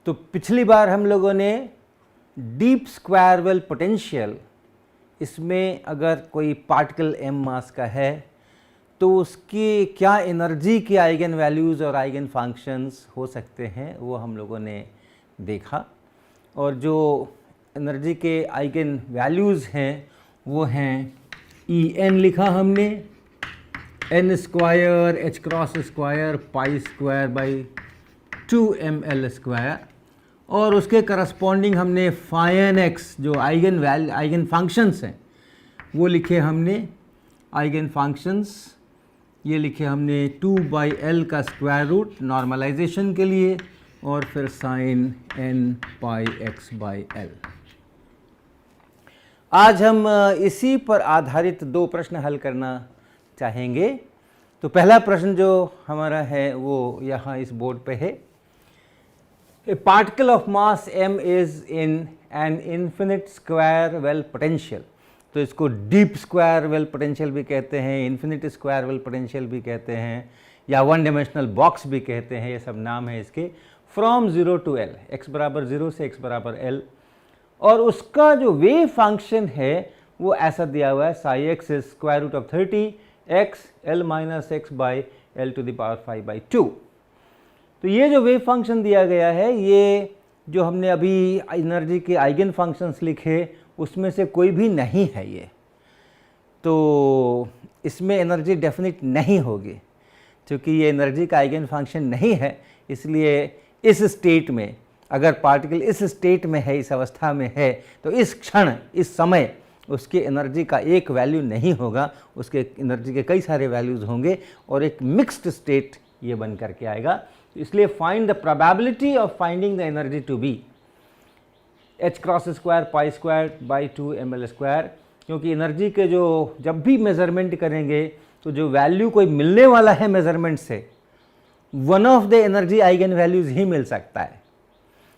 तो पिछली बार हम लोगों ने डीप स्क्वायर वेल पोटेंशियल, इसमें अगर कोई पार्टिकल m मास का है तो उसकी क्या एनर्जी के आइगन वैल्यूज़ और आइगन फंक्शंस हो सकते हैं वो हम लोगों ने देखा। और जो एनर्जी के आइगन वैल्यूज़ हैं वो हैं En लिखा हमने, n square h cross square pi square by 2ml square, और उसके करस्पॉन्डिंग हमने फाइन x जो आइगन फंक्शंस हैं वो लिखे हमने। आइगन फंक्शंस ये लिखे हमने 2/l का स्क्वायर रूट नॉर्मलाइजेशन के लिए, और फिर sine n pi x by l। आज हम इसी पर आधारित दो प्रश्न हल करना चाहेंगे। तो पहला प्रश्न जो हमारा है वो यहाँ इस बोर्ड पे है। A particle of mass m is in an infinite square well potential। तो इसको डीप स्क्वायर वेल पोटेंशियल भी कहते हैं, इन्फिनिट स्क्वायर वेल पोटेंशियल भी कहते हैं, या वन डायमेंशनल बॉक्स भी कहते हैं, ये सब नाम है इसके। फ्रॉम 0 to l, x बराबर 0 से x बराबर l, और उसका जो वेव फंक्शन है वो ऐसा दिया हुआ है, psi x is square root of 30x l minus x by L to the power 5/2। तो ये जो वेव फंक्शन दिया गया है, ये जो हमने अभी एनर्जी के आइगन फंक्शंस लिखे उसमें से कोई भी नहीं है ये, तो इसमें एनर्जी डेफिनिट नहीं होगी। क्योंकि ये एनर्जी का आइगन फंक्शन नहीं है, इसलिए इस स्टेट में अगर पार्टिकल इस स्टेट में है, इस अवस्था में है, तो इस क्षण इस समय उसके एनर्जी का एक वैल्यू नहीं होगा, उसके एनर्जी के कई सारे वैल्यूज़ होंगे और एक मिक्स्ड स्टेट ये बन करके आएगा। इसलिए find the probability of finding the energy to be h cross square pi square by 2ml square, क्योंकि एनर्जी के जो जब भी मेज़रमेंट करेंगे तो जो वैल्यू कोई मिलने वाला है मेज़रमेंट से, one of the energy eigenvalues ही मिल सकता है।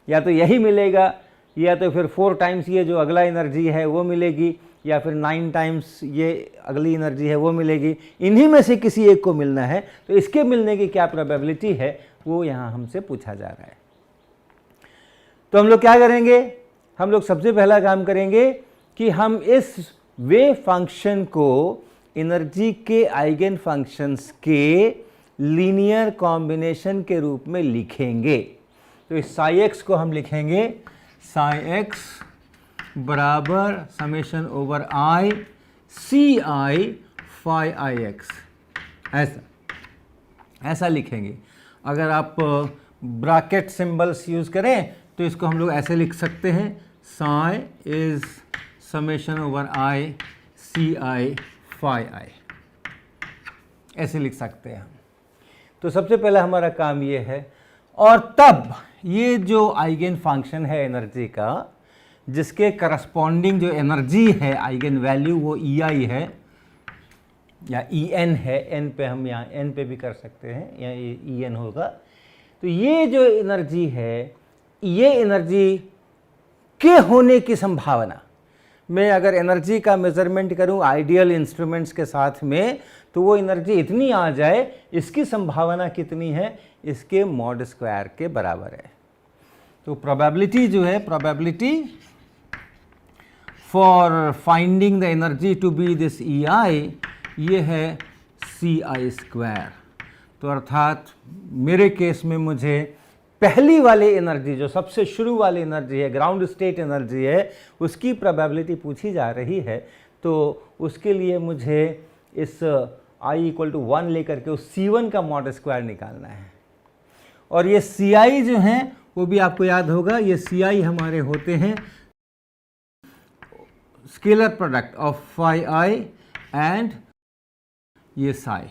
या तो यही मिलेगा, या तो फिर 4 टाइम्स ये जो अगला एनर्जी है वो मिलेगी, या फिर 9 टाइम्स ये अगली एनर्जी है वो मिलेगी। इन्हीं में से किसी एक को मिलना है, तो इसके मिलने की क्या प्रोबेबिलिटी है वो यहाँ हमसे पूछा जा रहा है। तो हम लोग क्या करेंगे, हम लोग सबसे पहला काम करेंगे कि हम इस वेव फंक्शन को एनर्जी के आइगन फंक्शंस के लीनियर कॉम्बिनेशन के रूप में लिखेंगे। तो इस साई एक्स को हम लिखेंगे साई एक्स बराबर summation over i c i phi i x, ऐसा लिखेंगे। अगर आप ब्रैकेट सिंबल्स यूज़ करें तो इसको हम लोग ऐसे लिख सकते हैं, psi is summation over i c i phi i, ऐसे लिख सकते हैं हम। तो सबसे पहला हमारा काम ये है, और तब ये जो आइगन फंक्शन है एनर्जी का, जिसके करस्पॉन्डिंग जो एनर्जी है आइगन वैल्यू वो ई आई है या ई एन है, एन पे हम यहाँ एन पे भी कर सकते हैं, या ई एन होगा। तो ये जो एनर्जी है, ये एनर्जी के होने की संभावना, मैं अगर एनर्जी का मेज़रमेंट करूं आइडियल इंस्ट्रूमेंट्स के साथ में, तो वो एनर्जी इतनी आ जाए, इसकी संभावना कितनी है, इसके मॉड स्क्वायर के बराबर है। तो प्रोबेबिलिटी जो है, probability for finding the energy to be this E i, ये है सी आई स्क्वायर। तो अर्थात मेरे केस में मुझे पहली वाली एनर्जी, जो सबसे शुरू वाली एनर्जी है, ग्राउंड स्टेट एनर्जी है, उसकी प्रोबेबिलिटी पूछी जा रही है। तो उसके लिए मुझे इस i इक्वल टू 1 लेकर के उस C1 का मॉड स्क्वायर निकालना है। और ये Ci जो हैं वो भी आपको याद होगा, ये Ci हमारे होते हैं scalar product of phi i and ये साई।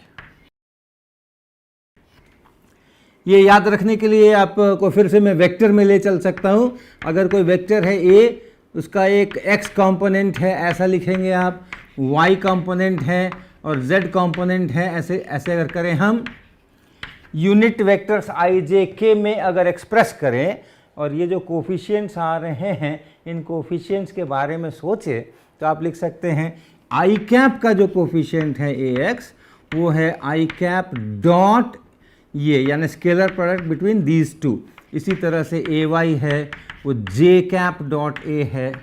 ये याद रखने के लिए आपको फिर से मैं वेक्टर में ले चल सकता हूँ। अगर कोई वेक्टर है a, उसका एक x कंपोनेंट है, ऐसा लिखेंगे आप, y कंपोनेंट है और z कंपोनेंट है, ऐसे अगर करें हम unit vectors i j k में अगर एक्सप्रेस करें, और ये जो कोफिशिएंट्स आ रहे हैं इन कोफिशिएंट्स के बारे में सोचे, तो आप लिख सकते हैं i कैप का जो कोफिशिएंट है ax, वो है i कैप डॉट ये, यानी scalar product between these two, इसी तरह से ए वाई है वो जे कैप डॉट ए है,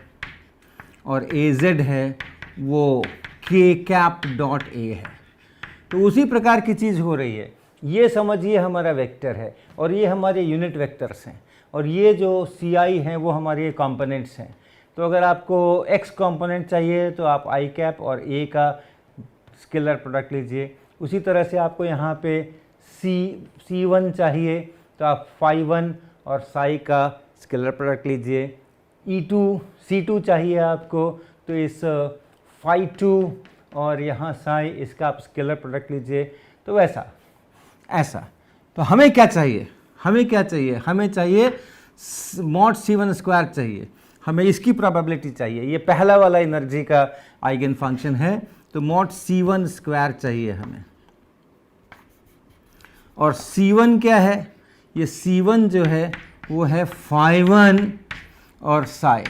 और ए जेड है वो के कैप डॉट ए है। तो उसी प्रकार की चीज़ हो रही है। ये समझिए हमारा वेक्टर है और ये हमारे यूनिट वेक्टर्स हैं, और ये जो सी आई हैं वो हमारे कंपोनेंट्स हैं। तो अगर आपको एक्स कंपोनेंट चाहिए तो आप आई कैप और ए का स्केलर प्रोडक्ट लीजिए। उसी तरह से आपको यहाँ पे C1 चाहिए तो आप फाई 1 और साई का स्केलर प्रोडक्ट लीजिए। C2 चाहिए आपको तो इस फाई 2 और यहाँ साई इसका आप स्केलर प्रोडक्ट लीजिए। तो वैसा ऐसा। तो हमें क्या चाहिए, हमें चाहिए मॉड C1 स्क्वायर चाहिए, हमें इसकी प्रोबेबिलिटी चाहिए। ये पहला वाला एनर्जी का आइगन फंक्शन है, तो मॉड C1 स्क्वायर चाहिए हमें। और C1 क्या है, ये C1 जो है वो है फाई 1 और साई।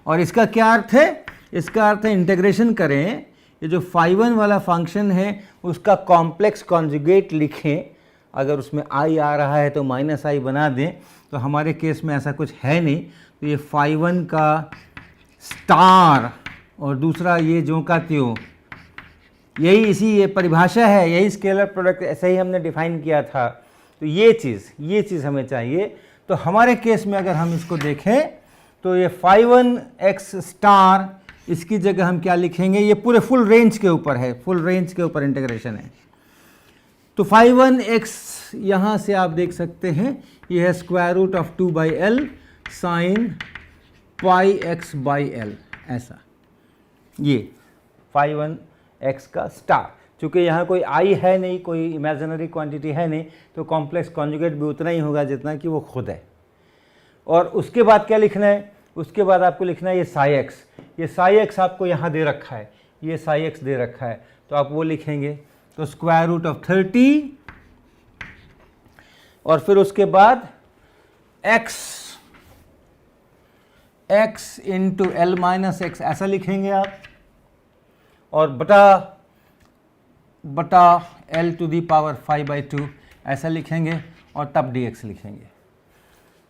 और इसका क्या अर्थ है, इसका अर्थ है इंटीग्रेशन करें, ये जो फाई 1 वाला फंक्शन है उसका कॉम्प्लेक्स कॉन्जुगेट लिखें। अगर उसमें आई आ रहा है तो माइनस आई बना दें, तो हमारे केस में ऐसा कुछ है नहीं। तो ये फाई 1 का स्टार और दूसरा ये जो का त्यों, यही इसी ये परिभाषा है, यही स्केलर प्रोडक्ट ऐसे ही हमने डिफाइन किया था। तो ये चीज़ हमें चाहिए। तो हमारे केस में अगर हम इसको देखें तो ये फाई 1 एक्स स्टार, इसकी जगह हम क्या लिखेंगे, ये पूरे फुल रेंज के ऊपर है, फुल रेंज के ऊपर इंटीग्रेशन है। तो फाई 1 एक्स यहाँ से आप देख सकते हैं ये है square root of 2/L sine pi x by l, ऐसा। ये फाई 1 एक्स का स्टार, चूँकि यहाँ कोई आई है नहीं, कोई इमेजिनरी क्वांटिटी है नहीं, तो कॉम्प्लेक्स कॉन्जुगेट भी उतना ही होगा जितना कि वो खुद है। और उसके बाद क्या लिखना है, उसके बाद आपको लिखना है ये साई एक्स। ये साई एक्स आपको यहाँ दे रखा है, ये साई एक्स दे रखा है, तो आप वो लिखेंगे। तो स्क्वायर रूट ऑफ 30 और फिर उसके बाद x into L minus x ऐसा लिखेंगे आप, और बटा l टू दी पावर 5/2 ऐसा लिखेंगे, और तब dx लिखेंगे।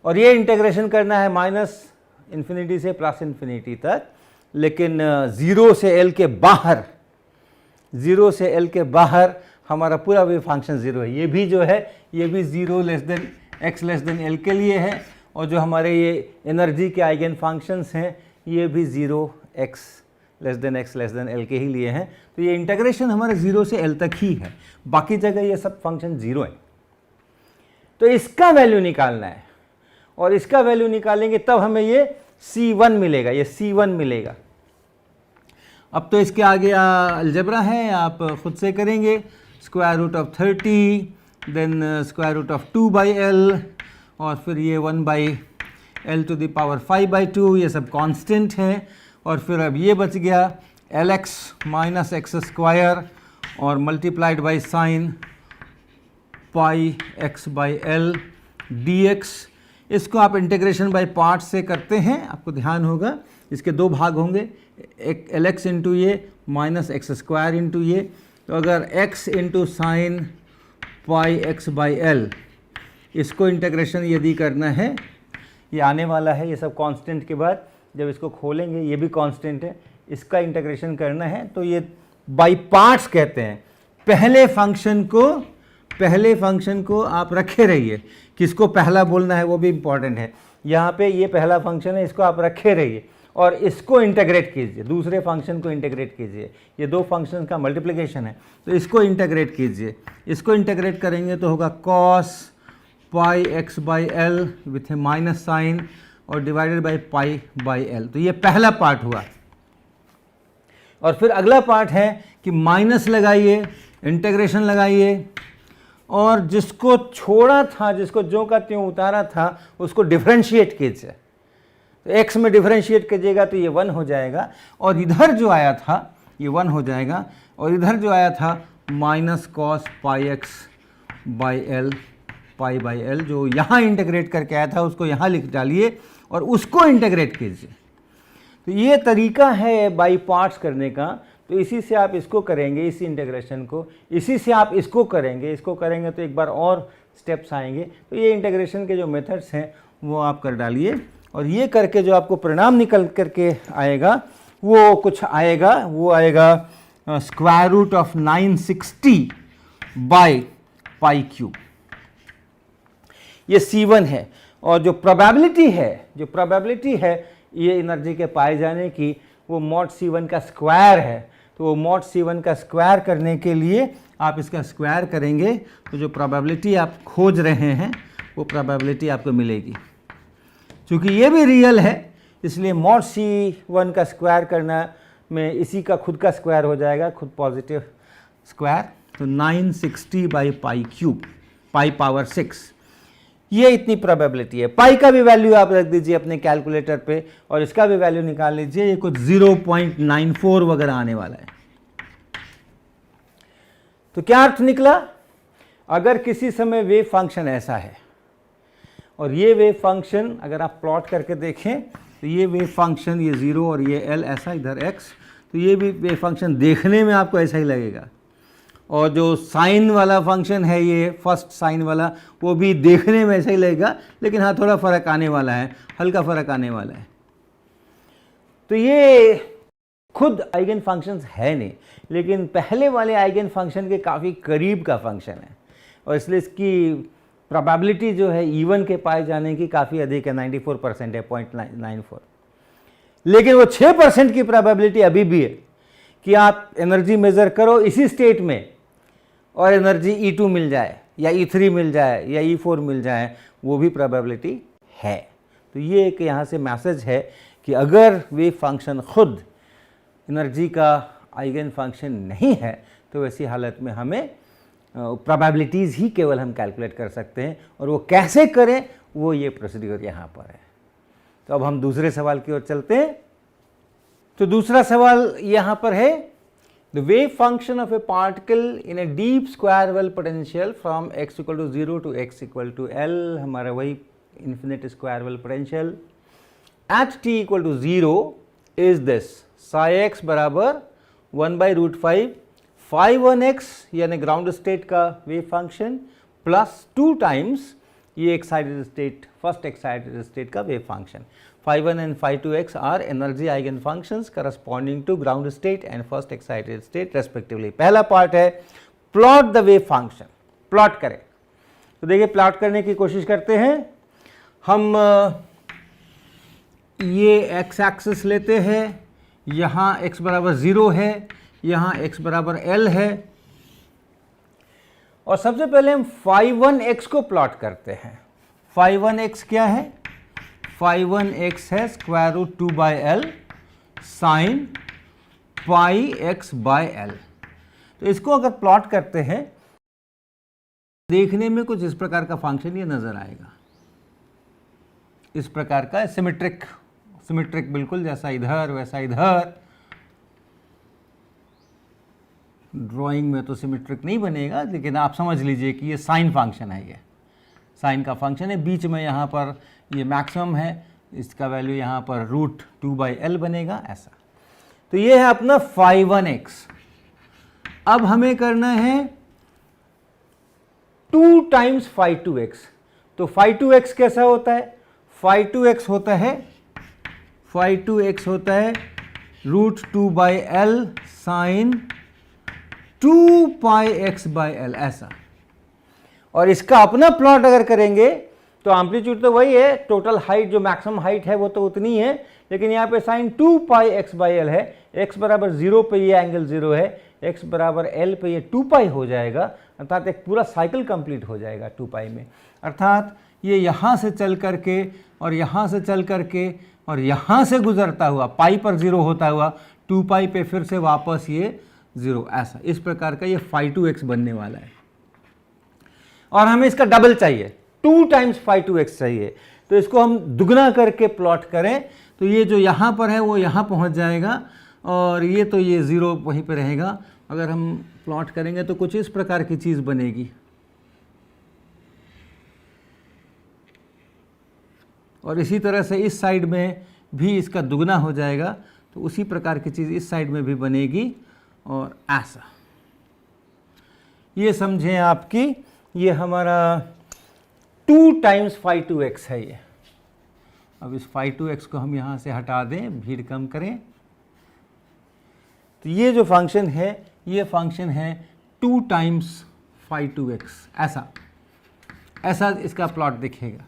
और ये इंटीग्रेशन करना है माइनस इन्फिनिटी से प्लस इन्फिनिटी तक, लेकिन 0 से l के बाहर, 0 से l के बाहर हमारा पूरा वेव फंक्शन 0 है। ये भी जो है ये भी 0 less than x less than l के लिए है, और जो हमारे ये एनर्जी के आइगन फंक्शंस हैं ये भी 0x लेस देन l के ही लिए हैं। तो ये इंटीग्रेशन हमारे 0 से l तक ही है, बाकी जगह ये सब फंक्शन 0 है। तो इसका वैल्यू निकालना है, और इसका वैल्यू निकालेंगे तब हमें ये C1 मिलेगा, ये C1 मिलेगा। अब तो इसके आगे अलजेब्रा है, आप खुद से करेंगे। Square root of 30 then square root of 2/L और फिर ये 1/L टू द पावर 5/2, ये सब कांस्टेंट हैं। और फिर अब ये बच गया Lx माइनस एक्स स्क्वायर और multiplied by sine pi x by L dx। इसको आप इंटीग्रेशन बाय पार्ट से करते हैं, आपको ध्यान होगा इसके दो भाग होंगे, एक Lx इंटू ये माइनस एक्स स्क्वायर इंटू ये। तो अगर x into sine pi x by L, इसको इंटीग्रेशन यदि करना है, ये आने वाला है, ये सब कांस्टेंट के बाद जब इसको खोलेंगे ये भी कांस्टेंट है, इसका इंटीग्रेशन करना है। तो ये बाय पार्ट्स कहते हैं। पहले फंक्शन को आप रखे रहिए, किसको पहला बोलना है वो भी इम्पॉर्टेंट है। यहाँ पे ये पहला फंक्शन है, इसको आप रखे रहिए और इसको इंटीग्रेट कीजिए, दूसरे फंक्शन को इंटीग्रेट कीजिए। ये दो फंक्शन का मल्टीप्लिकेशन है, तो इसको इंटीग्रेट कीजिए। इसको इंटीग्रेट करेंगे तो होगा cos pi x by L with a minus sign और divided by pi by L. तो ये पहला पार्ट हुआ। और फिर अगला पार्ट है कि माइनस लगाइए, इंटीग्रेशन लगाइए, और जिसको छोड़ा था, जिसको जो का त्यों उतारा था, उसको डिफरेंशिएट कीजिए। तो x में डिफरेंशिएट कीजिएगा तो ये 1 हो जाएगा, और इधर जो आया था ये 1 हो जाएगा, और इधर जो आया था minus cos pi x by L, pi by L, जो यहाँ इंटीग्रेट करके आया था उसको यहाँ लिख डालिए और उसको इंटीग्रेट कीजिए। तो ये तरीका है बाई पार्ट्स करने का। तो इसी से आप इसको करेंगे, इसी इंटीग्रेशन को, इसी से आप इसको करेंगे तो एक बार और स्टेप्स आएंगे। तो ये इंटीग्रेशन के जो मेथड्स हैं वो आप कर डालिए, और ये करके जो आपको परिणाम निकल करके आएगा वो कुछ आएगा, वो आएगा square root of 960 by pi cube. ये C1 है, और जो प्रोबेबिलिटी है ये एनर्जी के पाए जाने की, वो मॉड C1 का स्क्वायर है। तो वो मॉड C1 का स्क्वायर करने के लिए आप इसका स्क्वायर करेंगे तो जो प्रोबेबिलिटी आप खोज रहे हैं वो प्रोबेबिलिटी आपको मिलेगी। चूँकि ये भी रियल है इसलिए मॉड C1 का स्क्वायर करना में इसी का खुद का स्क्वायर हो जाएगा, खुद पॉजिटिव स्क्वायर। तो 960 by pi cube, pi power 6, ये इतनी प्रोबेबिलिटी है। पाई का भी वैल्यू आप रख दीजिए अपने कैलकुलेटर पे और इसका भी वैल्यू निकाल लीजिए, ये कुछ 0.94 वगैरह आने वाला है। तो क्या अर्थ निकला? अगर किसी समय वेव फंक्शन ऐसा है और ये वेव फंक्शन अगर आप प्लॉट करके देखें तो ये वेव फंक्शन, ये 0 और ये L ऐसा इधर x, तो ये भी वेव फंक्शन देखने में आपको ऐसा ही लगेगा। और जो साइन वाला फंक्शन है, ये फर्स्ट साइन वाला, वो भी देखने में ऐसा ही लगेगा, लेकिन हाँ थोड़ा फ़र्क आने वाला है, हल्का फ़र्क आने वाला है। तो ये खुद आइगन फंक्शंस है नहीं, लेकिन पहले वाले आइगन फंक्शन के काफ़ी करीब का फंक्शन है, और इसलिए इसकी प्रोबेबिलिटी जो है E1 के पाए जाने की काफ़ी अधिक है, 94% है, 0.94। लेकिन वो 6% की प्रोबेबिलिटी अभी भी है कि आप एनर्जी मेज़र करो इसी स्टेट में और एनर्जी E2 मिल जाए या E3 मिल जाए या E4 मिल जाए, वो भी प्रोबेबिलिटी है। तो ये एक यहाँ से मैसेज है कि अगर वेव फंक्शन खुद एनर्जी का आइगन फंक्शन नहीं है तो वैसी हालत में हमें प्रोबेबिलिटीज़ ही केवल हम कैलकुलेट कर सकते हैं, और वो कैसे करें वो ये प्रोसीड्यूर यहाँ पर है। तो अब हम दूसरे सवाल की ओर चलते हैं। तो दूसरा सवाल यहाँ पर है, the wave function of a particle in a deep square well potential from x equal to 0 to x equal to L, हमारा वही infinite square well potential, at t equal to 0 is this, psi x बराबर 1/√5 phi1x यानी ground state का wave function plus 2 times ये excited state, first excited state का wave function. phi1 and phi2x are energy eigen functions corresponding to ground state and first excited state respectively। पहला part है plot the wave function, plot करें। तो देखिए plot करने की कोशिश करते हैं। हम ये x एक्सिस लेते हैं, यहाँ x बराबर 0 है, यहाँ x बराबर L है, और सबसे पहले हम phi1x को प्लॉट करते हैं। phi1x क्या है? phi1x है स्क्वायर रूट 2/L साइन पाई x/L। तो इसको अगर प्लॉट करते हैं, देखने में कुछ इस प्रकार का फंक्शन ये नजर आएगा, इस प्रकार का सिमेट्रिक बिल्कुल जैसा इधर वैसा इधर। ड्राइंग में तो सिमेट्रिक नहीं बनेगा, लेकिन आप समझ लीजिए कि ये साइन फंक्शन है, ये साइन का फंक्शन है। बीच में यहाँ पर ये मैक्सिमम है, इसका वैल्यू यहाँ पर √2/L बनेगा, ऐसा। तो ये है अपना phi1x। अब हमें करना है 2 टाइम्स phi2x। तो phi2x कैसा होता है? phi2x होता है √2/L साइन 2πx/L, ऐसा। और इसका अपना प्लॉट अगर करेंगे तो एम्पलीट्यूड तो वही है, टोटल हाइट जो मैक्सिमम हाइट है वो तो उतनी है, लेकिन यहाँ पे साइन 2πx/L है। x बराबर 0 पे ये एंगल 0 है, x बराबर L पे ये 2π हो जाएगा, अर्थात एक पूरा साइकिल कंप्लीट हो जाएगा 2π में। अर्थात ये यहाँ से चल करके और यहाँ से चल करके और यहाँ से गुजरता हुआ पाई पर 0 होता हुआ 2π पे फिर से वापस ये 0, ऐसा। इस प्रकार का ये phi2x बनने वाला है, और हमें इसका डबल चाहिए, 2 टाइम्स phi2x चाहिए। तो इसको हम दुगना करके प्लॉट करें तो ये जो यहाँ पर है वो यहाँ पहुँच जाएगा, और ये तो ये 0 वहीं पे रहेगा। अगर हम प्लॉट करेंगे तो कुछ इस प्रकार की चीज़ बनेगी, और इसी तरह से इस साइड में भी इसका दुगना हो जाएगा, तो उसी प्रकार की चीज़ इस साइड में भी बनेगी, और ऐसा। ये समझें आपकी ये हमारा 2 टाइम्स फाई टू एक्स है ये। अब इस फाई टू एक्स को हम यहाँ से हटा दें, भीड़ कम करें, तो ये जो फंक्शन है ये फंक्शन है 2 टाइम्स फाई टू एक्स, ऐसा इसका प्लॉट दिखेगा।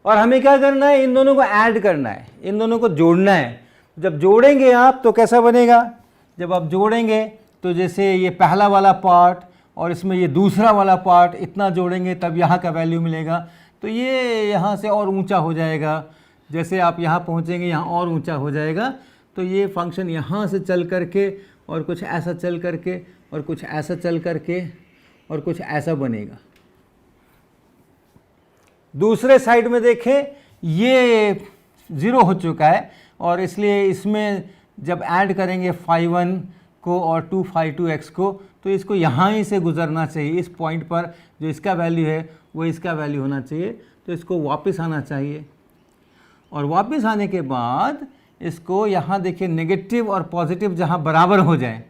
और हमें क्या करना है, इन दोनों को ऐड करना है, इन दोनों को जोड़ना है। जब जोड़ेंगे आप तो कैसा बनेगा, जब आप जोड़ेंगे तो जैसे ये पहला वाला पार्ट और इसमें ये दूसरा वाला पार्ट, इतना जोड़ेंगे तब यहाँ का वैल्यू मिलेगा। तो ये यहाँ से और ऊंचा हो जाएगा, जैसे आप यहाँ पहुँचेंगे यहाँ और ऊंचा हो जाएगा। तो ये फंक्शन यहाँ से चल करके और कुछ ऐसा चल करके और कुछ ऐसा चल करके और कुछ ऐसा बनेगा। दूसरे साइड में देखें, ये 0 हो चुका है और इसलिए इसमें जब ऐड करेंगे फाई 1 को और 2 फाई टू एक्स को, तो इसको यहाँ ही से गुजरना चाहिए। इस पॉइंट पर जो इसका वैल्यू है वो इसका वैल्यू होना चाहिए, तो इसको वापस आना चाहिए। और वापस आने के बाद इसको यहाँ देखिए, नेगेटिव और पॉजिटिव जहाँ बराबर हो जाए,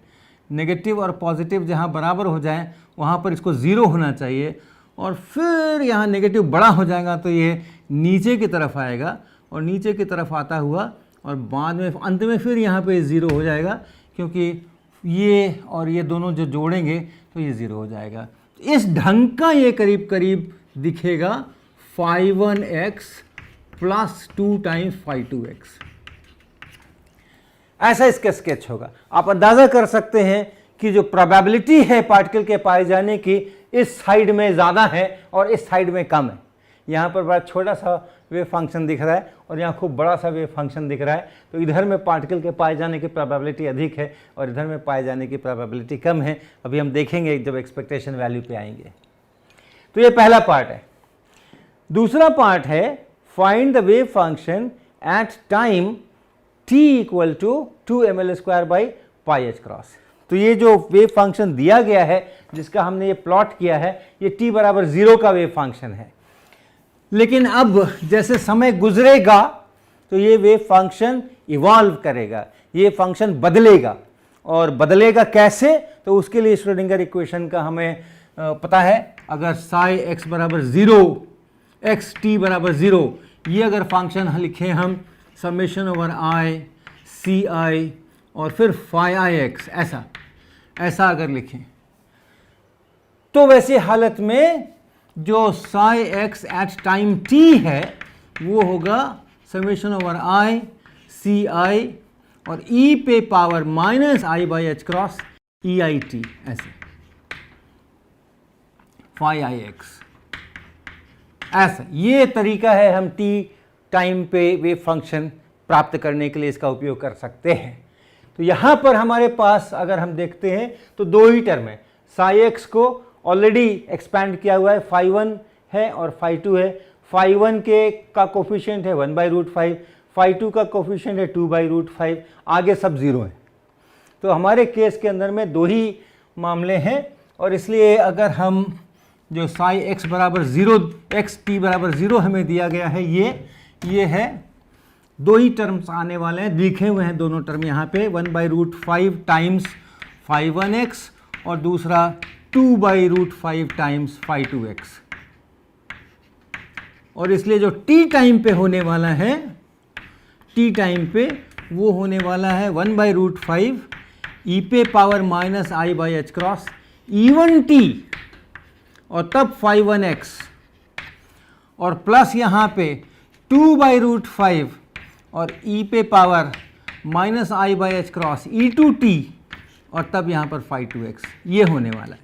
नेगेटिव और पॉजिटिव जहाँ बराबर हो जाए वहाँ पर इसको 0 होना चाहिए। और फिर यहाँ नेगेटिव बड़ा हो जाएगा तो ये नीचे की तरफ आएगा और नीचे की तरफ आता हुआ और बाद में अंत में फिर यहाँ पे 0 हो जाएगा, क्योंकि ये और ये दोनों जो जोड़ेंगे तो ये 0 हो जाएगा। इस ढंग का ये करीब करीब दिखेगा phi 1 x plus 2 times phi two x, ऐसा इसका स्केच होगा। आप अंदाज़ा कर सकते हैं कि जो प्रोबेबिलिटी है पार्टिकल के पाए जाने की, इस साइड में ज़्यादा है और इस साइड में कम है। यहाँ पर बड़ा छोटा सा वेव फंक्शन दिख रहा है और यहाँ खूब बड़ा सा वेव फंक्शन दिख रहा है, तो इधर में पार्टिकल के पाए जाने की प्रोबेबिलिटी अधिक है और इधर में पाए जाने की प्रोबेबिलिटी कम है। अभी हम देखेंगे जब एक्सपेक्टेशन वैल्यू पे आएंगे। तो ये पहला पार्ट है। दूसरा पार्ट है find the wave function at time t equal to 2ml² by pi h cross. तो ये जो वेव फंक्शन दिया गया है जिसका हमने ये प्लॉट किया है, ये t बराबर 0 का वेव फंक्शन है। लेकिन अब जैसे समय गुजरेगा तो ये वेव फंक्शन इवॉल्व करेगा, ये फंक्शन बदलेगा। और बदलेगा कैसे, तो उसके लिए श्रोडिंगर इक्वेशन का हमें पता है। अगर साई x बराबर 0, x t बराबर 0, ये अगर फंक्शन लिखें हम summation over i c i और फिर फाई आई एक्स, ऐसा अगर लिखें, तो वैसी हालत में जो psi x at time t है वो होगा summation over i c i और e पे power minus i by h cross e i t, ऐसे फाई आई एक्स। ऐसा ये तरीका है, हम t टाइम पे वेव फंक्शन प्राप्त करने के लिए इसका उपयोग कर सकते हैं। तो यहाँ पर हमारे पास अगर हम देखते हैं तो 2 ही टर्म है। साई एक्स को ऑलरेडी एक्सपैंड किया हुआ है, फाई 1 है और फाई 2 है। फाई 1 के का कोफिशिएंट है 1/√5, फाई 2 का कोफिशिएंट है 2/√5, आगे सब 0 है। तो हमारे केस के अंदर में 2 ही मामले हैं और इसलिए अगर हम जो साई एक्स बराबर 0, एक्स टी बराबर 0 हमें दिया गया है, ये है, 2 ही टर्म्स आने वाले हैं, लिखे हुए हैं दोनों टर्म यहाँ पे, 1/√5 टाइम्स फाई 1x और दूसरा 2/√5 टाइम्स फाई 2x। और इसलिए जो t टाइम पे होने वाला है, t टाइम पे वो होने वाला है 1/√5 e पे power minus i by h cross even t और तब फाई 1x और प्लस यहाँ पे 2/√5 और e पे power minus i by h cross e2t और तब यहाँ पर फाई 2x, ये होने वाला है।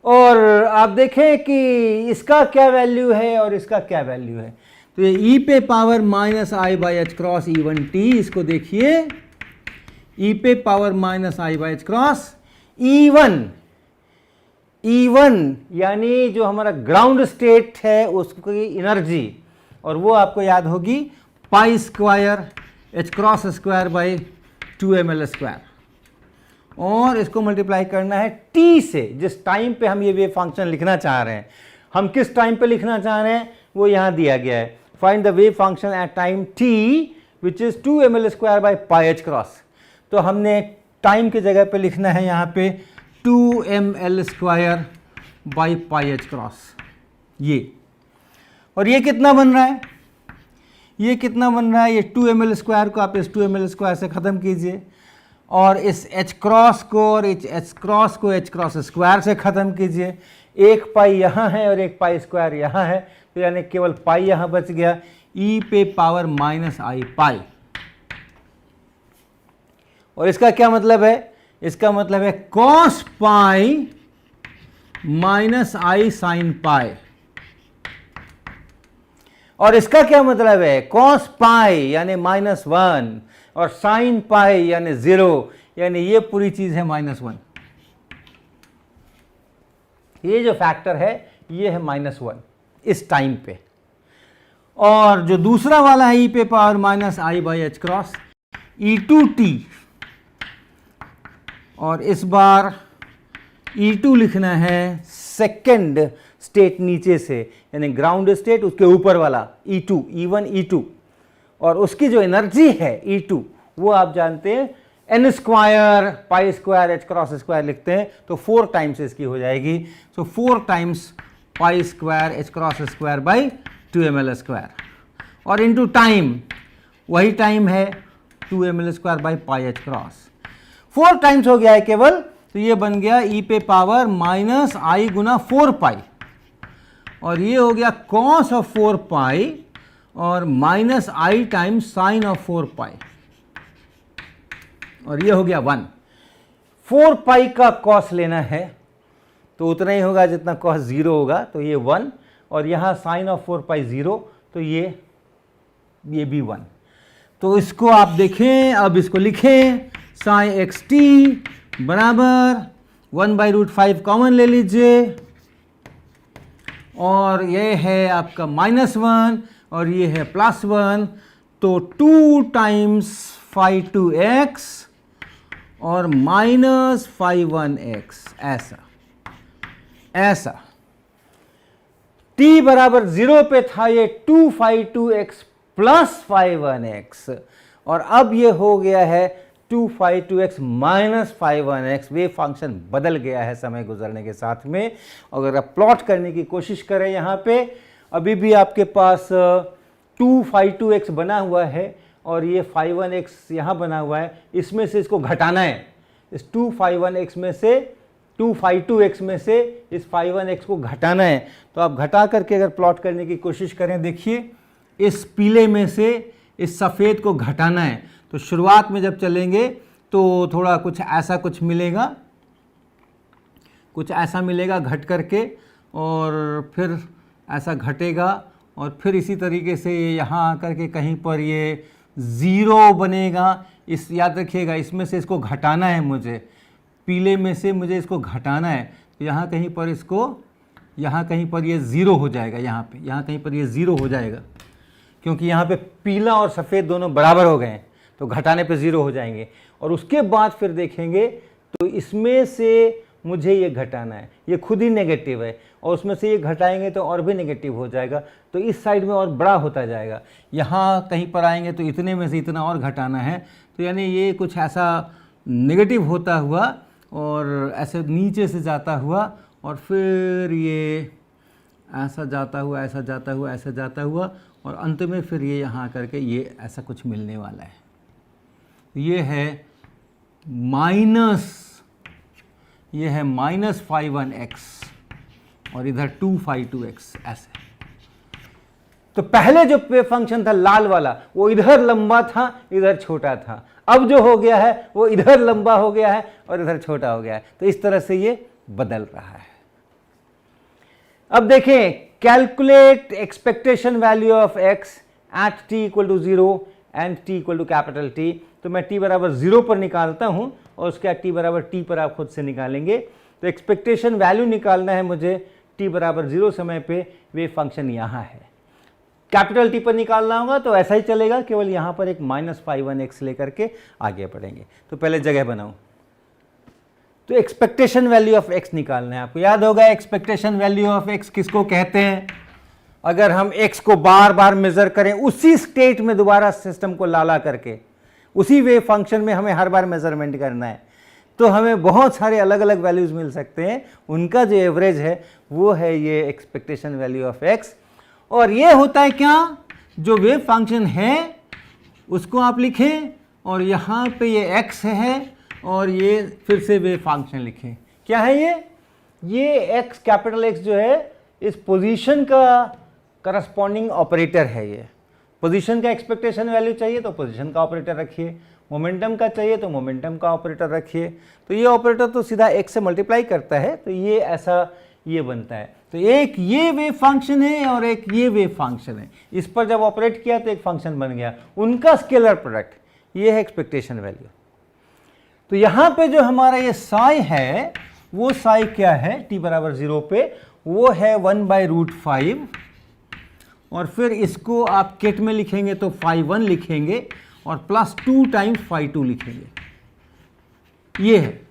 और आप देखें कि इसका क्या वैल्यू है और इसका क्या वैल्यू है। तो ये e पे power minus i by h cross E1t, इसको देखिए, e पे power minus i by h cross E1 यानी जो हमारा ग्राउंड स्टेट है उसकी एनर्जी, और वो आपको याद होगी pi square H cross square by 2ml²। और इसको मल्टीप्लाई करना है t से, जिस टाइम पे हम ये वेव फंक्शन लिखना चाह रहे हैं। हम किस टाइम पे लिखना चाह रहे हैं वो यहाँ दिया गया है, find the wave function at time t which is 2ml² by pi h cross. तो हमने टाइम की जगह पे लिखना है यहाँ पे 2ml² by pi h cross ये। और ये कितना बन रहा है, ये कितना बन रहा है, ये 2ml² को आप इस 2ml² से ख़त्म कीजिए और इस h क्रॉस को और h क्रॉस को h क्रॉस स्क्वायर से ख़त्म कीजिए। एक पाई यहाँ है और एक पाई स्क्वायर यहाँ है, तो यानी केवल पाई यहाँ बच गया, e पे पावर माइनस आई पाई। और इसका क्या मतलब है, इसका मतलब है कॉस पाई माइनस आई साइन पाई। और इसका क्या मतलब है, कॉस पाई यानी -1 और साइन पाई यानी 0, यानी ये पूरी चीज है -1। ये जो फैक्टर है ये है -1 इस टाइम पे। और जो दूसरा वाला है ई पे power minus i by h cross E2t, और इस बार E2 लिखना है सेकेंड स्टेट नीचे से, यानी ग्राउंड स्टेट उसके ऊपर वाला E2, E1 E2, और उसकी जो एनर्जी है E2 वो आप जानते हैं n² pi square H cross square लिखते हैं, तो 4 टाइम्स इसकी हो जाएगी। सो 4 times pi square H cross square by 2ml², और इनटू टाइम, वही टाइम है 2ml² by pi h cross. 4 times हो गया है केवल, तो ये बन गया e पे पावर माइनस आई गुना 4 पाई, और ये हो गया कॉस ऑफ 4 पाई और minus I times sign of 4 पाई, और ये हो गया 1। 4 पाई का कॉस लेना है तो उतना ही होगा जितना कॉस 0 होगा, तो ये 1, और यहाँ साइन ऑफ 4 पाई 0, तो ये भी 1। तो इसको आप देखें, अब इसको लिखें, साइन एक्स टी बराबर 1/√5 कॉमन ले लीजिए, और ये है आपका -1 और ये है +1, तो 2 टाइम्स phi 2x और माइनस phi 1x, ऐसा t बराबर 0 पे था ये 2 phi 2x plus phi 1x, और अब ये हो गया है 2 phi 2x minus phi 1x। वे फंक्शन बदल गया है समय गुजरने के साथ में। अगर आप प्लॉट करने की कोशिश करें, यहाँ पे अभी भी आपके पास 2 phi 2x बना हुआ है और ये phi 1x यहाँ बना हुआ है, इसमें से इसको घटाना है, इस 2 phi 1x में से 2 phi 2x में से इस phi 1x को घटाना है। तो आप घटा करके अगर प्लॉट करने की कोशिश करें, देखिए इस पीले में से इस सफ़ेद को घटाना है, तो शुरुआत में जब चलेंगे तो थोड़ा कुछ ऐसा कुछ मिलेगा, कुछ ऐसा मिलेगा घट करके, और फिर ऐसा घटेगा, और फिर इसी तरीके से यहाँ आकर के कहीं पर ये 0 बनेगा। इस याद रखिएगा, इसमें से इसको घटाना है मुझे, पीले में से मुझे इसको घटाना है, तो यहाँ कहीं पर इसको, यहाँ कहीं पर ये 0 हो जाएगा, यहाँ कहीं पर ये 0 हो जाएगा, क्योंकि यहाँ पे पीला और सफ़ेद दोनों बराबर हो गए हैं, तो घटाने पे 0 हो जाएंगे। और उसके बाद फिर देखेंगे तो इसमें से मुझे ये घटाना है, ये खुद ही नेगेटिव है, और उसमें से ये घटाएंगे तो और भी नेगेटिव हो जाएगा, तो इस साइड में और बड़ा होता जाएगा। यहाँ कहीं पर आएंगे तो इतने में से इतना और घटाना है, तो यानी ये कुछ ऐसा नेगेटिव होता हुआ और ऐसे नीचे से जाता हुआ, और फिर ये ऐसा जाता हुआ, ऐसा जाता हुआ, ऐसा जाता हुआ, और अंत में फिर ये यहाँ करके ये ऐसा कुछ मिलने वाला है। ये है माइनस phi 1x और इधर 2 phi 2x, ऐसे। तो पहले जो पे फंक्शन था लाल वाला, वो इधर लंबा था, इधर छोटा था। अब जो हो गया है वो इधर लंबा हो गया है और इधर छोटा हो गया है। तो इस तरह से ये बदल रहा है। अब देखें, calculate expectation value of x at t equal to 0 and t equal to capital T। तो मैं t बराबर 0 पर निकालता हूं और उसके बाद t बराबर t पर आप खुद से निकालेंगे। तो एक्सपेक्टेशन वैल्यू निकालना है मुझे t बराबर 0 समय पे, वे फंक्शन यहाँ है। कैपिटल T पर निकालना होगा तो ऐसा ही चलेगा, केवल यहाँ पर एक माइनस phi 1x लेकर के आगे बढ़ेंगे। तो पहले जगह बनाऊं, तो एक्सपेक्टेशन वैल्यू ऑफ x निकालना है। आपको याद होगा एक्सपेक्टेशन वैल्यू ऑफ x किसको कहते हैं? अगर हम x को बार बार मेजर करें, उसी स्टेट में दोबारा सिस्टम को ला करके, उसी वेव फंक्शन में हमें हर बार मेजरमेंट करना है, तो हमें बहुत सारे अलग अलग वैल्यूज़ मिल सकते हैं, उनका जो एवरेज है वो है ये एक्सपेक्टेशन वैल्यू ऑफ एक्स। और ये होता है क्या, जो वेव फंक्शन है उसको आप लिखें और यहाँ पे ये एक्स है और ये फिर से वेव फंक्शन लिखें। क्या है ये एक्स, कैपिटल एक्स जो है इस पोजीशन का करस्पॉन्डिंग ऑपरेटर है। ये पोजीशन का एक्सपेक्टेशन वैल्यू चाहिए तो पोजीशन का ऑपरेटर रखिए, मोमेंटम का चाहिए तो मोमेंटम का ऑपरेटर रखिए। तो ये ऑपरेटर तो सीधा एक्स से मल्टीप्लाई करता है, तो ये ऐसा ये बनता है। तो एक ये वेव फंक्शन है और एक ये वेव फंक्शन है, इस पर जब ऑपरेट किया तो एक फंक्शन बन गया, उनका स्केलर प्रोडक्ट, ये है एक्सपेक्टेशन वैल्यू। तो यहाँ पे जो हमारा ये साई है वो साई क्या है t बराबर 0 पे, वो है 1/√5 और फिर इसको आप केट में लिखेंगे तो φ1 लिखेंगे और प्लस 2 टाइम्स φ2 लिखेंगे। ये है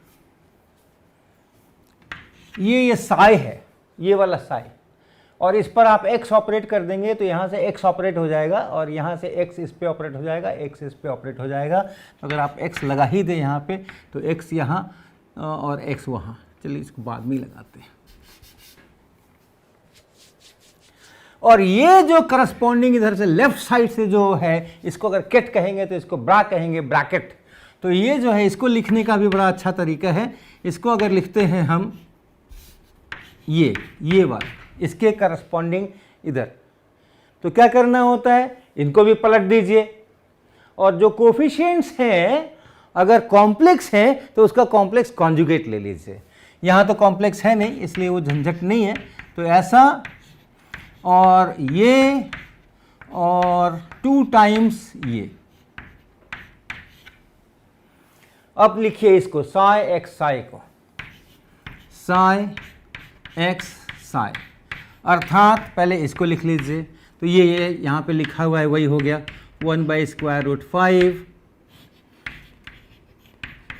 ये साई है, ये वाला साई, और इस पर आप x ऑपरेट कर देंगे तो यहाँ से x ऑपरेट हो जाएगा और यहाँ से x इस पे ऑपरेट हो जाएगा, x इस पे ऑपरेट हो जाएगा। तो अगर आप x लगा ही दें यहाँ पे तो x यहाँ और x वहाँ, चलिए इसको बाद में ही लगाते हैं। और ये जो करस्पॉन्डिंग इधर से लेफ्ट साइड से जो है, इसको अगर केट कहेंगे तो इसको ब्रा कहेंगे, ब्रैकेट। तो ये जो है इसको लिखने का भी बड़ा अच्छा तरीका है। इसको अगर लिखते हैं हम ये वाला, इसके करस्पॉन्डिंग इधर, तो क्या करना होता है, इनको भी पलट दीजिए और जो कोफिशिएंट्स हैं अगर कॉम्प्लेक्स हैं तो उसका कॉम्प्लेक्स कॉन्जुगेट ले लीजिए। यहाँ तो कॉम्प्लेक्स है नहीं इसलिए वो झंझट नहीं है, तो ऐसा और ये और 2 टाइम्स ये। अब लिखिए इसको साई एक्स साई को, साई एक्स साई, अर्थात पहले इसको लिख लीजिए। तो ये यहाँ पे लिखा हुआ है वही हो गया 1/√5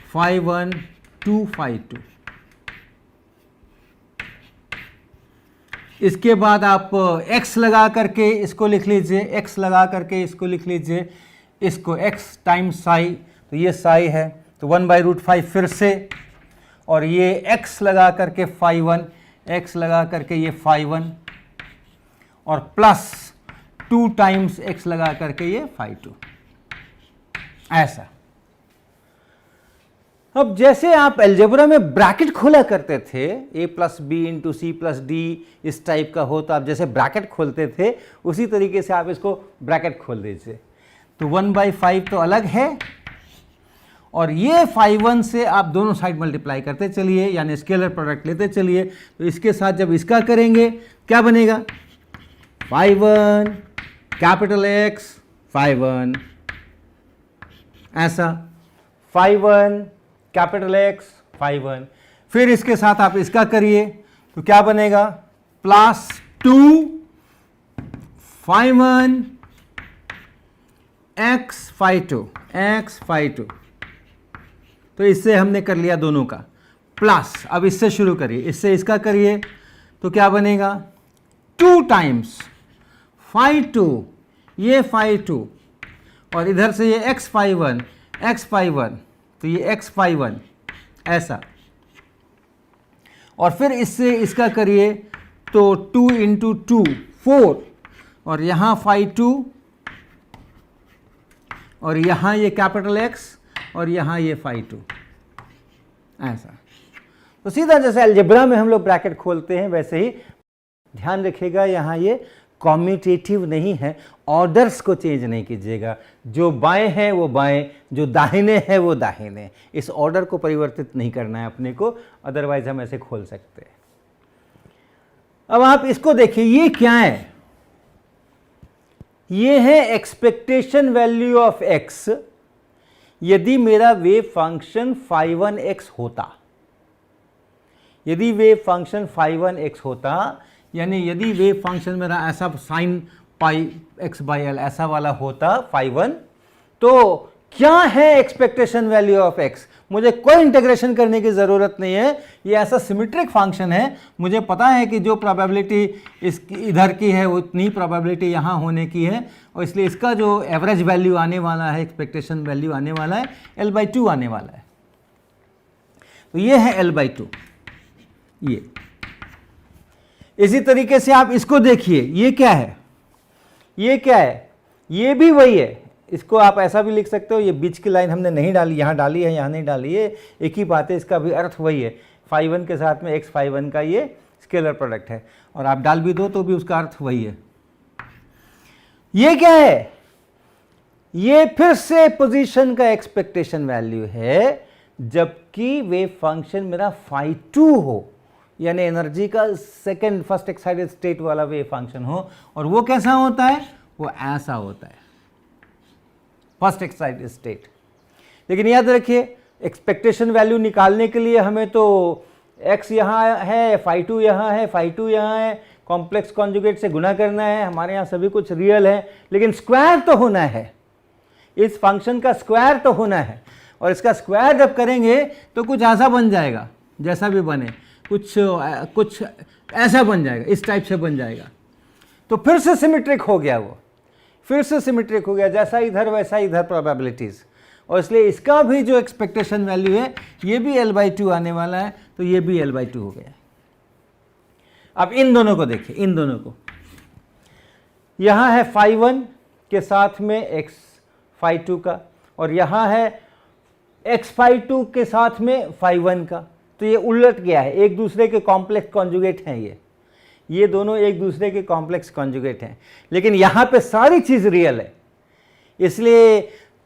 φ1 2 φ2। इसके बाद आप x लगा करके इसको लिख लीजिए, x लगा करके इसको लिख लीजिए, इसको x टाइम्स साई, तो ये साई है तो 1/√5 फिर से, और ये x लगा करके φ1, x लगा करके ये φ1 और प्लस 2 टाइम्स x लगा करके ये φ2, ऐसा। अब जैसे आप अलजेब्रा में ब्रैकेट खोला करते थे, a plus b into c plus d इस टाइप का हो, तो आप जैसे ब्रैकेट खोलते थे उसी तरीके से आप इसको ब्रैकेट खोल दीजिए। तो 1/5 तो अलग है और ये φ1 से आप दोनों साइड मल्टीप्लाई करते चलिए, यानी स्केलर प्रोडक्ट लेते चलिए। तो इसके साथ जब इसका करेंगे क्या बनेगा, φ1 कैपिटल X φ1, ऐसा φ1 कैपिटल X φ1। फिर इसके साथ आप इसका करिए तो क्या बनेगा, प्लस 2 φ1 x φ2। तो इससे हमने कर लिया दोनों का प्लस। अब इससे शुरू करिए, इससे इसका करिए तो क्या बनेगा, 2 टाइम्स φ2, ये φ2 और इधर से ये x φ1, तो ये x φ1, ऐसा। और फिर इससे इसका करिए तो 2 इंटू 2 4, और यहाँ φ2 और यहाँ ये कैपिटल X और यहाँ ये φ2, ऐसा। तो सीधा जैसे अलजेब्रा में हम लोग ब्रैकेट खोलते हैं वैसे ही ध्यान रखिएगा, यहाँ ये कॉम्यूटेटिव नहीं है, ऑर्डर्स को चेंज नहीं कीजिएगा। जो बाएं है वो बाएं, जो दाहिने हैं वो दाहिने, इस ऑर्डर को परिवर्तित नहीं करना है अपने को, अदरवाइज हम ऐसे खोल सकते हैं। अब आप इसको देखिए, ये क्या है, ये है एक्सपेक्टेशन वैल्यू ऑफ x यदि मेरा वेव फंक्शन φ1x होता, यदि वेव फंक्शन φ1x होता, यानी यदि वेव फंक्शन मेरा ऐसा sin πx/L ऐसा वाला होता φ1, तो क्या है एक्सपेक्टेशन वैल्यू ऑफ x, मुझे कोई इंटीग्रेशन करने की ज़रूरत नहीं है, ये ऐसा सिमेट्रिक फंक्शन है, मुझे पता है कि जो प्रोबेबिलिटी इधर की है उतनी प्रोबेबिलिटी यहाँ होने की है, और इसलिए इसका जो एवरेज वैल्यू आने वाला है, एक्सपेक्टेशन वैल्यू आने वाला है L/2 आने वाला है। तो ये है L/2। ये इसी तरीके से आप इसको देखिए, ये क्या है, ये क्या है, ये भी वही है। इसको आप ऐसा भी लिख सकते हो, ये बीच की लाइन हमने नहीं डाली, यहाँ डाली है, यहाँ नहीं डाली है, एक ही बात है, इसका भी अर्थ वही है। phi1 के साथ में x phi1 का ये स्केलर प्रोडक्ट है, और आप डाल भी दो तो भी उसका अर्थ वही है। ये क्या है, ये फिर से पोजीशन का एक्सपेक्टेशन वैल्यू है, जबकि वेव फंक्शन मेरा phi2 हो, यानी एनर्जी का सेकंड फर्स्ट एक्साइटेड स्टेट वाला वेव फंक्शन हो। और वो कैसा होता है, वो ऐसा होता है, फर्स्ट एक्साइटेड स्टेट। लेकिन याद रखिए, एक्सपेक्टेशन वैल्यू निकालने के लिए हमें तो x यहाँ है, phi2 यहाँ है, phi2 यहाँ है, कॉम्प्लेक्स कॉन्जुगेट से गुना करना है। हमारे यहाँ सभी कुछ रियल है, लेकिन स्क्वायर तो होना है, इस फंक्शन का स्क्वायर तो होना है। और इसका स्क्वायर जब करेंगे तो कुछ ऐसा बन जाएगा, जैसा भी बने, कुछ ऐसा बन जाएगा, इस टाइप से बन जाएगा। तो फिर से सिमेट्रिक हो गया, वो फिर से सिमेट्रिक हो गया, जैसा इधर वैसा इधर प्रोबेबिलिटीज। और इसलिए इसका भी जो एक्सपेक्टेशन वैल्यू है, ये भी L/2 आने वाला है, तो ये भी L/2 हो गया। अब इन दोनों को देखिए, इन दोनों को, यहां है phi1 के साथ में x phi2 का, और यहां है x phi2 के साथ में phi1 का। तो ये उलट गया है, एक दूसरे के कॉम्प्लेक्स कॉन्जुगेट हैं, ये दोनों एक दूसरे के कॉम्प्लेक्स कॉन्जुगेट हैं। लेकिन यहाँ पे सारी चीज़ रियल है, इसलिए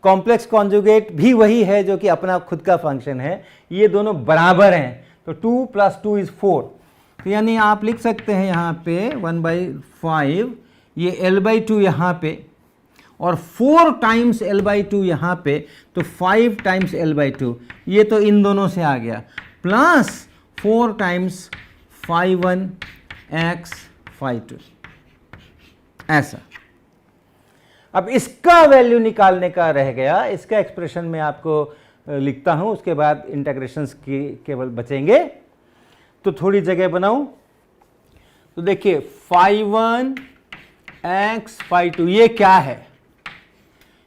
कॉम्प्लेक्स कॉन्जुगेट भी वही है जो कि अपना खुद का फंक्शन है। ये दोनों बराबर हैं, तो 2 + 2 = 4। तो यानी आप लिख सकते हैं यहाँ पे 1/5, ये L/2 यहाँ पे, और 4 टाइम्स L/2 यहाँ पे, तो 5 टाइम्स L/2, ये तो इन दोनों से आ गया, plus 4 times phi1 x phi2, ऐसा। अब इसका वैल्यू निकालने का रह गया, इसका एक्सप्रेशन मैं आपको लिखता हूं, उसके बाद इंटीग्रेशंस की केवल बचेंगे। तो थोड़ी जगह बनाऊं, तो देखिए phi1 x phi2, ये क्या है,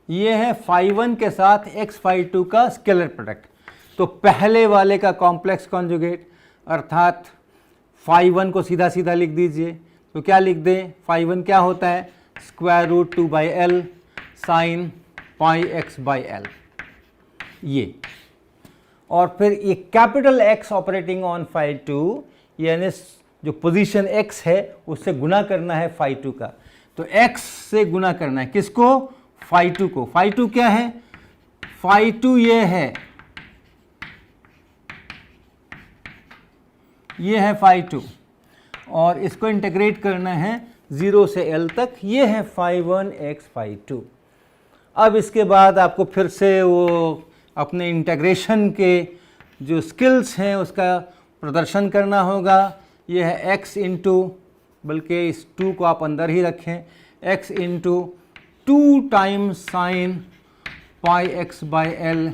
ये है phi1 के साथ x phi2 का स्केलर प्रोडक्ट। तो पहले वाले का कॉम्प्लेक्स कॉन्जुगेट, अर्थात phi1 को सीधा सीधा लिख दीजिए। तो क्या लिख दें, phi1 क्या होता है, √2/L sin πx/L, ये। और फिर ये capital X operating on phi2, यानी जो पोजीशन X है उससे गुना करना है phi2 का। तो X से गुना करना है किसको, phi2 को। phi2 क्या है, phi2 ये है phi2, और इसको इंटीग्रेट करना है 0 से L तक, ये है phi1 x phi2। अब इसके बाद आपको फिर से वो अपने इंटीग्रेशन के जो स्किल्स हैं उसका प्रदर्शन करना होगा। ये है x इंटू, बल्कि इस 2 को आप अंदर ही रखें, x into 2 times sign πx/L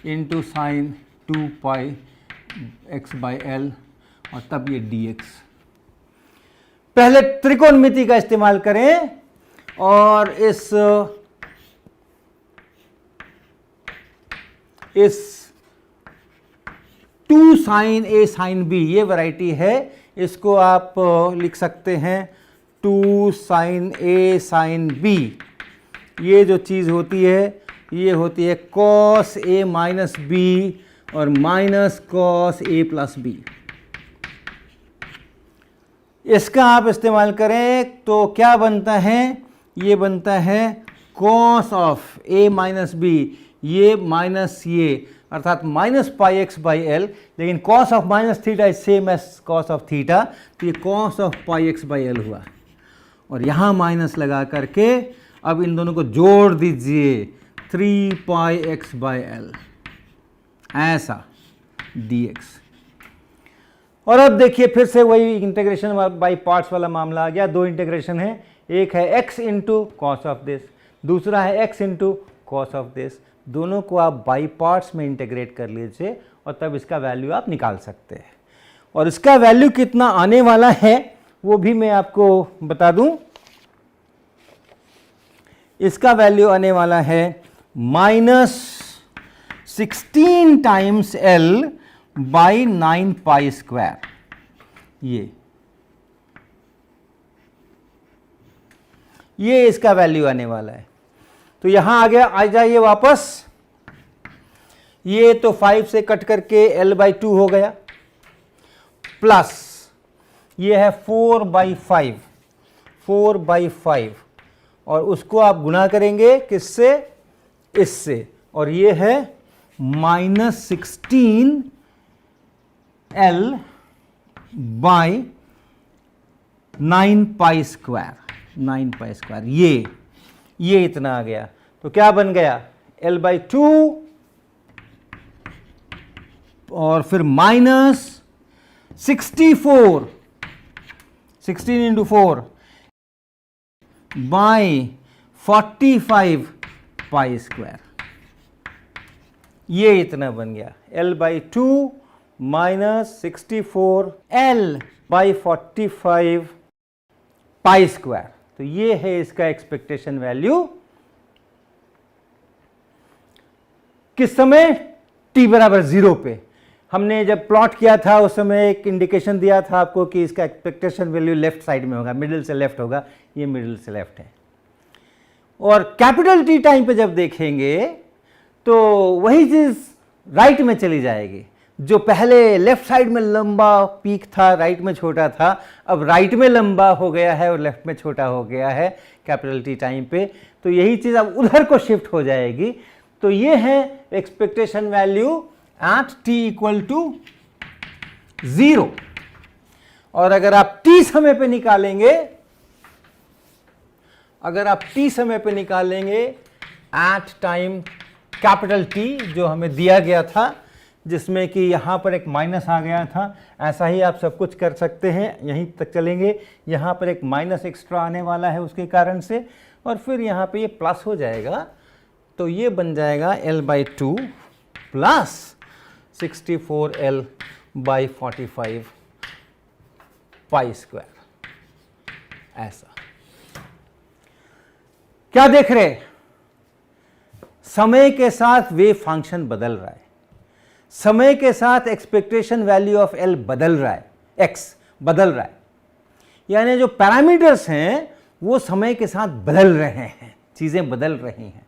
into sine 2πx/L, और तब ये dx। पहले त्रिकोणमिति का इस्तेमाल करें, और इस 2 sin A sin B, ये वैरायटी है, इसको आप लिख सकते हैं 2 sin A sin B। ये जो चीज़ होती है, ये होती है cos A minus B और minus cos A plus B। इसका आप इस्तेमाल करें तो क्या बनता है, ये बनता है cos of A minus B, ये माइनस ये, अर्थात माइनस πx/L, लेकिन cos of minus theta is same as cos of theta, तो ये cos ऑफ πx/L हुआ। और यहाँ माइनस लगा करके अब इन दोनों को जोड़ दीजिए, 3πx/L, ऐसा dx। और अब देखिए फिर से वही इंटीग्रेशन बाय पार्ट्स वाला मामला आ गया। 2 इंटीग्रेशन है, एक है x into cos of this, दूसरा है x into cos of this. दोनों को आप बाई पार्ट्स में इंटीग्रेट कर लीजिए और तब इसका वैल्यू आप निकाल सकते हैं। और इसका वैल्यू कितना आने वाला है वो भी मैं आपको बता दूं। इसका वैल्यू आने वाला है -16 times L by 9 pi square, ये इसका वैल्यू आने वाला है। तो यहां आ जाइए वापस, ये तो 5 से कट करके L/2 हो गया, प्लस ये है 4/5, 4/5, और उसको आप गुणा करेंगे किससे, इससे, और ये है -16L/9 pi square, 9 pi square, ये इतना आ गया। तो क्या बन गया, L/2 और फिर -64, 16 × 4 बाई 45 पाई स्क्वायर, ये इतना बन गया, L/2 -64L/45 पाई स्क्वायर। तो ये है इसका एक्सपेक्टेशन वैल्यू किस समय, t बराबर 0 पे। हमने जब प्लॉट किया था उस समय एक इंडिकेशन दिया था आपको कि इसका एक्सपेक्टेशन वैल्यू लेफ्ट साइड में होगा, मिडिल से लेफ्ट होगा, ये मिडिल से लेफ्ट है। और कैपिटल T टाइम पे जब देखेंगे तो वही चीज राइट में चली जाएगी। जो पहले लेफ्ट साइड में लंबा पीक था, राइट में छोटा था, अब राइट में लंबा हो गया है और लेफ्ट में छोटा हो गया है कैपिटल T टाइम पे। तो यही चीज अब उधर को शिफ्ट हो जाएगी। तो ये है एक्सपेक्टेशन वैल्यू एट t = 0। और अगर आप t समय पे निकालेंगे, एट टाइम कैपिटल T जो हमें दिया गया था, जिसमें कि यहां पर एक माइनस आ गया था, ऐसा ही आप सब कुछ कर सकते हैं, यहीं तक चलेंगे, यहां पर एक माइनस एक्स्ट्रा आने वाला है उसके कारण से, और फिर यहां पे ये प्लस हो जाएगा। तो ये बन जाएगा L/2 plus 64L/45 pi square, ऐसा। क्या देख रहे, समय के साथ वेव फंक्शन बदल रहा है, समय के साथ एक्सपेक्टेशन वैल्यू ऑफ L बदल रहा है, x बदल रहा है, यानी जो पैरामीटर्स हैं वो समय के साथ बदल रहे हैं, चीजें बदल रही हैं।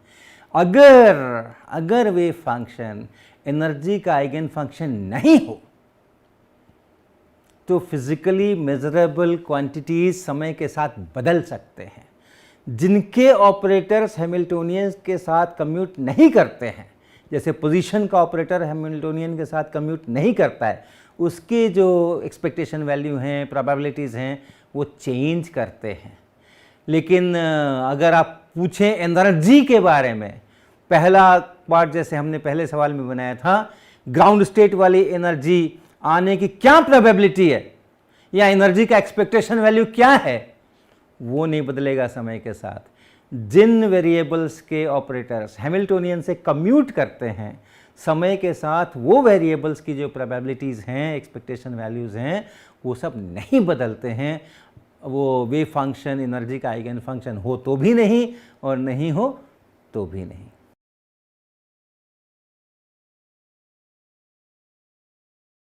अगर वेव फंक्शन एनर्जी का आइगन फंक्शन नहीं हो तो फिजिकली मेजरेबल क्वांटिटीज समय के साथ बदल सकते हैं। जिनके ऑपरेटर्स हैमिल्टोनियन के साथ कम्यूट नहीं करते हैं, जैसे पोजीशन का ऑपरेटर हैमिल्टोनियन के साथ कम्यूट नहीं करता है, उसके जो एक्सपेक्टेशन वैल्यू हैं, प्रोबेबिलिटीज़ हैं, वो चेंज करते हैं। लेकिन अगर आप पूछें एनर्जी के बारे में, पहला पार्ट जैसे हमने पहले सवाल में बनाया था, ग्राउंड स्टेट वाली एनर्जी आने की क्या प्रोबेबिलिटी है या एनर्जी का एक्सपेक्टेशन वैल्यू क्या है, वो नहीं बदलेगा समय के साथ। जिन वेरिएबल्स के ऑपरेटर्स हैमिल्टोनियन से कम्यूट करते हैं, समय के साथ वो वेरिएबल्स की जो प्रोबेबिलिटीज़ हैं, एक्सपेक्टेशन वैल्यूज़ हैं, वो सब नहीं बदलते हैं। वो वेव फंक्शन एनर्जी का आइगन फंक्शन हो तो भी नहीं और नहीं हो तो भी नहीं।